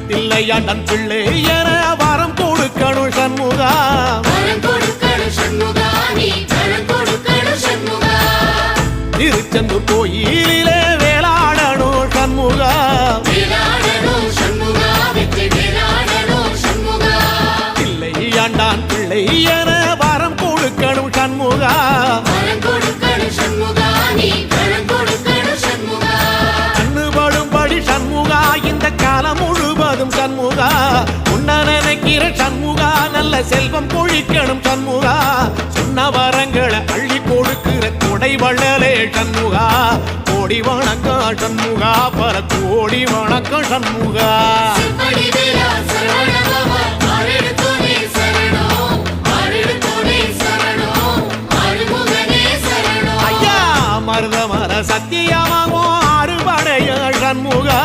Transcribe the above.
தில்லையாண்டன் பிள்ளை என வரம் கொடுக்கணும் சண்முகா. திருச்செந்தூர் கோயிலிலே வேளாடணும் சண்முகா. தில்லையாண்டான் பிள்ளை என வரம் கொடுக்கணும் சண்முகா. கண்ணுபடும்படி சண்முகா இந்த காலம் முழுவதும் சண்முகா. உன்ன நினைக்கிற சண்முகா நல்ல செல்வம் பொழிக்கணும் சண்முகா. சொன்ன வரங்களை அள்ளி கொடுக்கிற கொடை வள்ளலே சண்முகா. கோடி வணக்கம் சண்முகா, பல கோடி வணக்கம் சண்முகா. ஐயா மருதமர சத்தியமாகும் அறுபடைய சண்முகா.